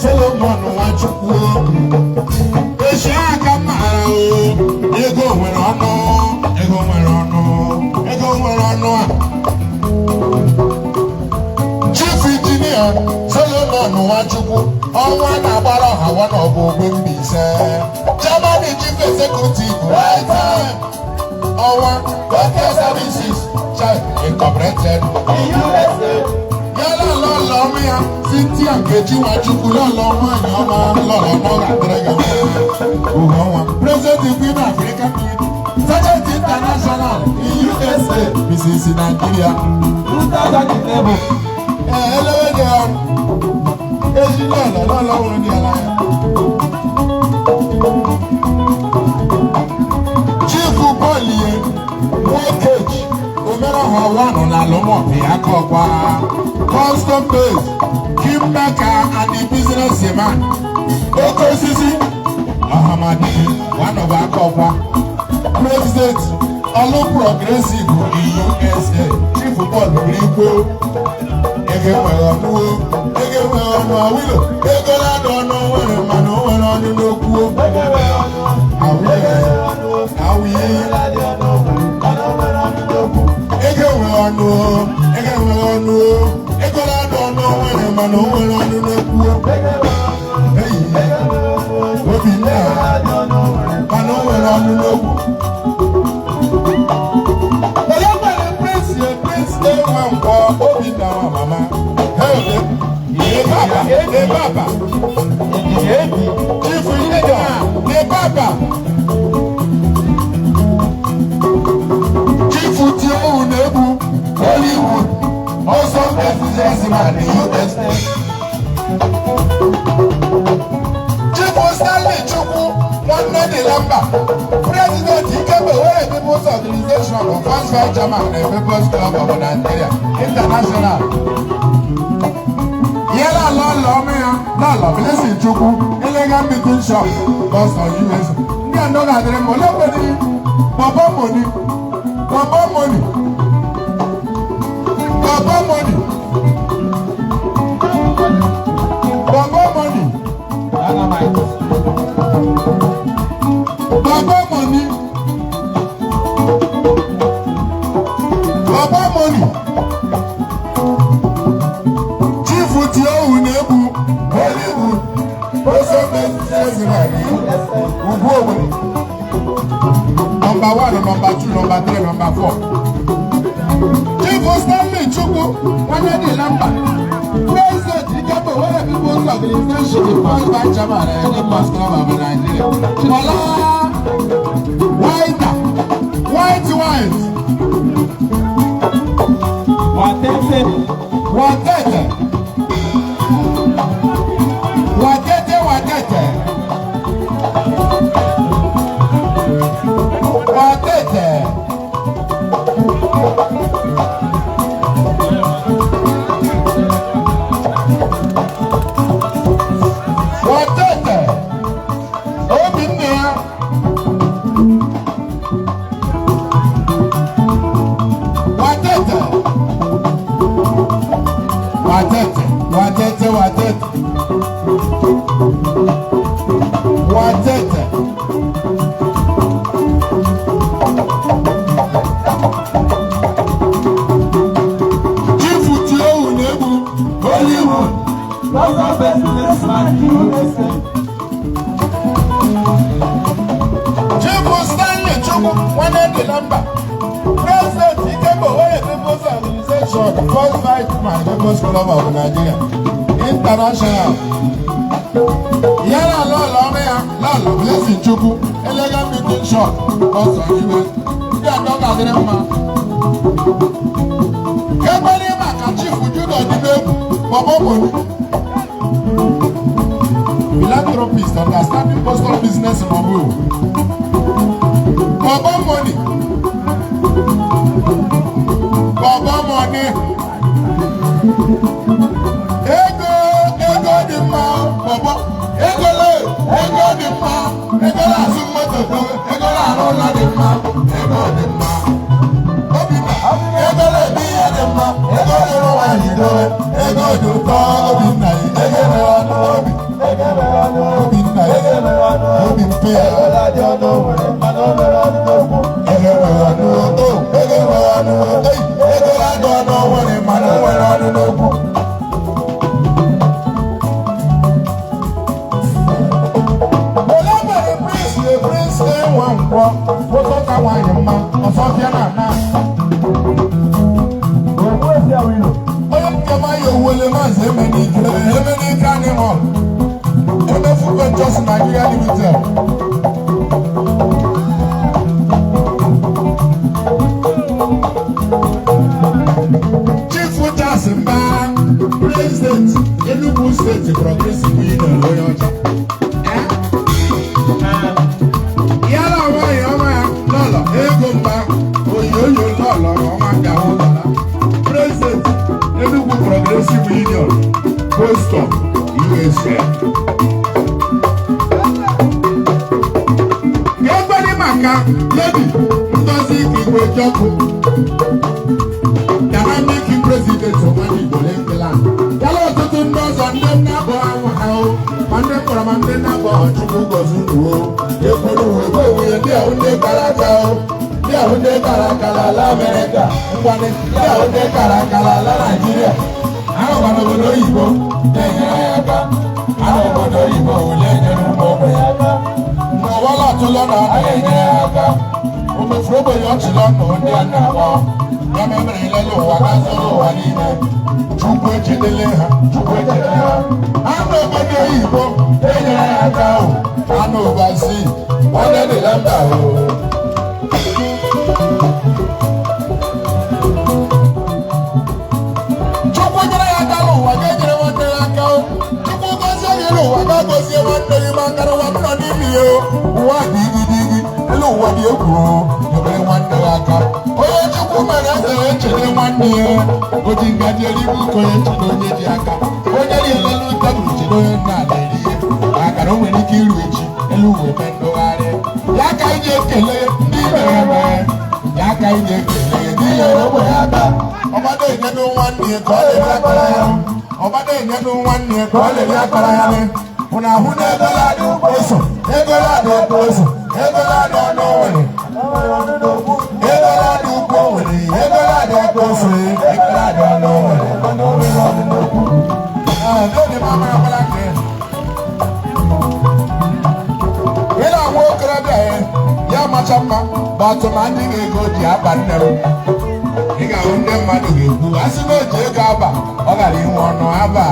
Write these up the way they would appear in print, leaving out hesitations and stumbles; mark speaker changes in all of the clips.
Speaker 1: Solomon Nwachukwu eshi aka mara ego nwere ọnụ Chief Engineer Solomon Nwachukwu ọnwa na-agbara ọha na ọbụ ogbe Mbaise Chairman Chief Executive Highlife ọnwa Welfare Services Child Incorporated ya Cynthia Nkechi Nwachukwu lọlọ nwanyị ọma lọlọ n'ọga President Queen African Sergeant International USA Mrs. Nigeria elewede ezi lọlọ nwere ndị ala ya Chief Bolie Nwokeji Omeraha Wanu na Lomopi Akọkwa Custom base, Kimbaka and the businessman. Okosisi Ahamadi, one of our cover. President, Olu Progressive in USA. Chief Football Rico. Enweghim Onu Awilo. Egola don't know where man on the local. Enweghim Onu. Egola don't know where man on the local. Hey, what be now? Man on the local. Prince Oku Nwamma. Hey, Papa. Chief Papa. Chief Nebu, Hollywood, also businessman in USA. Chief Stanley Chukwu, Nwanne de Lamba, President Owerri People's Organization of First Vice Chairman and People's Club of Nigeria International. Yela Lolo Blessing Chukwu, Elegant Meeting Shop, Boston, USA. Me and Dog Adre Molopedi, Papa Money. Chief Nebu, Hollywood, also number 1, number 2, number 3, number 4. Chief Stanley Chukwu, Nwanne de Lamba, President Owerri People's Organization, First Vice Chairman and People's Club of Nigeria. Wala, white. First Vice Chairman, People's Club of Nigeria International. Yala Lolo Blessing Chukwu, Elegant Meeting Shop, Boston, US. Ya Dog Adre Mma. Kebere maka Chief Judo Dibebu, Bobo Money. Philanthropist, understanding postal business in Bongo. Bobo Money. Baba money. Ego di ma, Baba. Ego di ma. Ego la sumoto, ego la rola di ma, ego di ma. Obi ma, ego le biya di ma, ego le rola di do, ego di to, obi na, ego le rola obi, obi na, obi mpe, ego la di ono wele, mano le rola do, ego le rola do, ego le rola do, ego la di ono wele, mano le rola do. What's up, Kawayama? What's up, Yana? Where's the arena? I am Kamayo Williams, Emily Cannibal. And the football just Nigeria Limited. Chief Waters and Man, President, Enugu State, Progressive Union, Loyalty. President, Enugu Progressive Union, Boston, USA. Everybody maka, lady, Ndozi Igbo Joko. Dynamic president of Igbo land. Yalo tutu ndozo ndem na bo awo. Mande kora mande na bo chuku gozu wo. Ekuru wo wo ye dia unde karaka o. Dia unde karaka la America. Ngwane dia unde karaka la Nigeria. Awo bana bodo Igbo. Aka. Awo bodo Igbo le nyeru mo aka. Mo wala to lo na aka. O me frobo yo ti lo no ndi anawo. Ya me mere le lo wa ka so wa ni me. Chukwu ejidele ha. Anụ obodo Igbo enyere aka o. Anụ ụbazi onye dị na mba o. Chukwu nyere ya aka n'ụwa ga-enyere nwanne ya aka o. Chukwu gozie gị n'ụwa ga-agozie nwanne gị maka na ụwa nọ n'ime ya o. Ụwa dị igi elu ụwa dị egwu o. Nyere nwanne ya aka. Onye Chukwu mere eze echele nwanne ya. O ji ngaji eribu ka onye chede onye ji aka. Onye na-elele tebụl chede onye na-adịrị ihe. Maka na o nwere ike iru echi elu uwe mee ndogharị. Ya ka anyị ekele ndị mere eme. Ya ka anyị ekele ndị nyere ogbenye aka. Ọbada enyedu nwanne ya ka ọ lere akara ya. Ọbada enyedu nwanne ya ka ọ lere akara ya. Ụna ahụ na ego na-adị ụkpọsọ. Ego na-adị ụkpọsọ. Ego na-adị ọnụ nwere. Ego na-adị ụkpọ nwere. Ego na-adị ụkpọsọ. Ego na-adị ọnụ nwere. Ị na-anwụ okorobịa ya macha mma bụ atụmandị ga-ego ji aba nne m. Ị ga-ahụ ndị mmadụ ga-ekwu asị na oji ego aba ọ gara inwe ọnụ aba.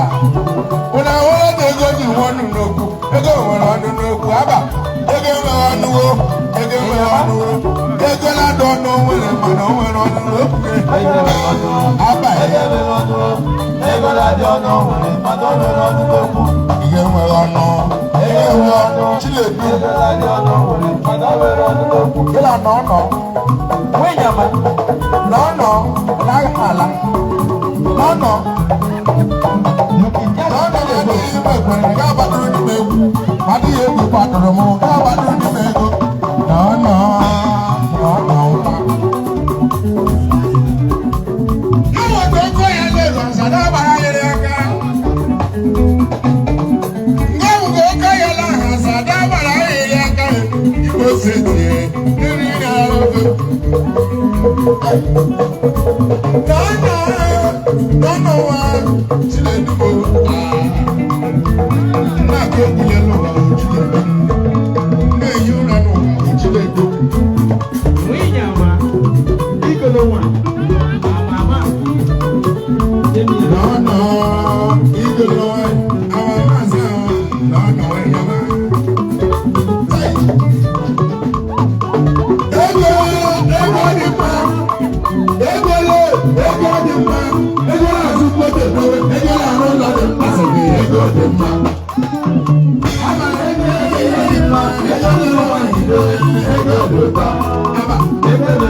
Speaker 1: Ụna ahụrụ na ego ji nwe ọnụ n'okwu. Ego nwere ọnụ n'okwu aba. Ego enweghị ọnụ o. Ego enweghị ọnụ o. Ego na-adị ọnụ nwere mana o nwere ọnụ n'okwu. Aba ego na-adị ọnụ nwere mana o nwere ọnụ n'okwu. Ego enweghị ọnụ. Ego enweghị ọnụ. Chilebi ego na-adị ọnụ nwere mana o nwere ọnụ n'okwu. Gịla nọ nọ. Nwenyama nọ nọ n'agha ala. Nọ nọ. Ga-abadoro n'ime egwu adịghị egwu kwadoro m ga-abadoro n'ime ego nwa awọta ego ya lere ọzada agbara nyere aka ngawugo ego ya laha ọzada agbara nyere aka Igbo setie nri na oge nwa Chinedubo na-akọ okwunye n'ụwa Chinedu na-eyi ụra n'ụwa Chinedu n'ọnọ igolo awa maazị ahụ n'ọnọ ịyama ego dị mma ego dị mma ego na-azụ kwote ego na-arụ ụlọ dị mma sịrị ego dị mma ego dị mma ego dị ụtọ ego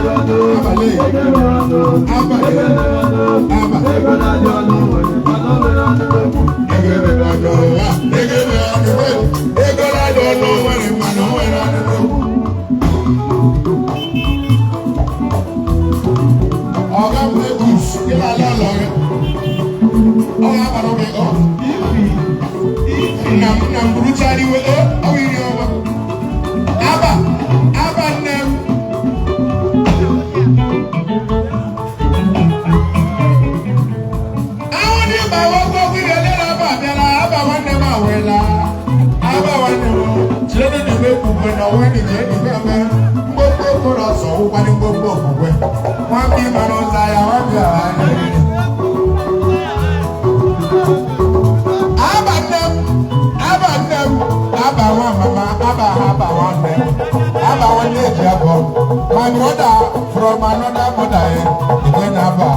Speaker 1: My brother from another mother, again Abba.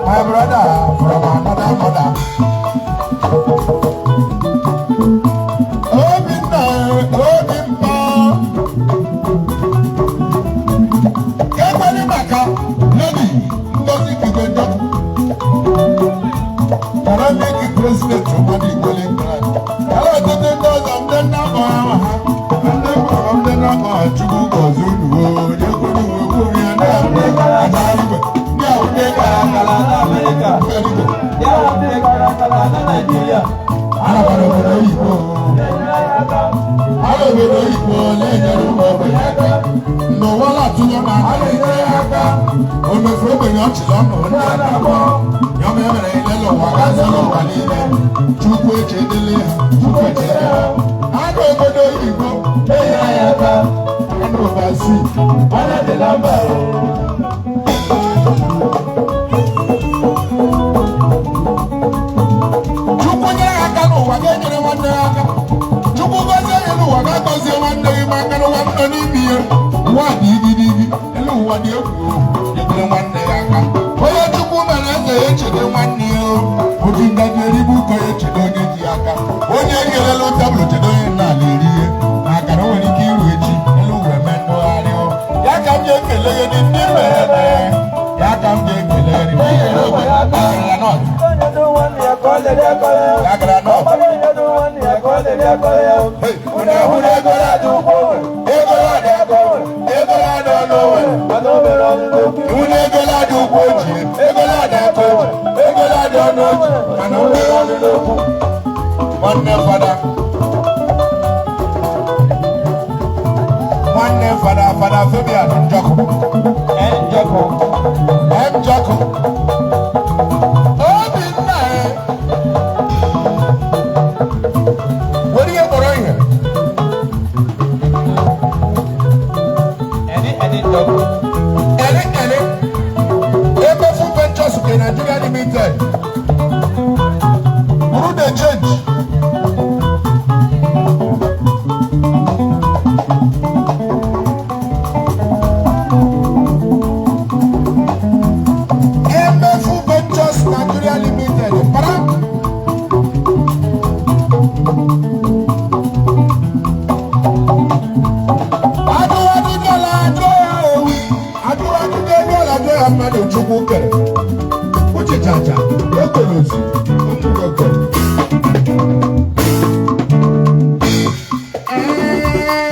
Speaker 1: My brother from another mother. Obinna, Obimba. Kebali Maka, Lady, Ngozi Kigenda. Can I make it president from the Golden Grand? Hello, the those of the number. And then from the number, Chubu Gozunu. Nigeria. No wala to your man. On the floor, when you're children, young men, yellow, Wagazano, to quit it. I don't know Igbo. And oversee one of the number. Father Fabian and Jocko. Oh, midnight. What are you going here? Any Jocko. Any. Ever Ventures in Nigeria Limited.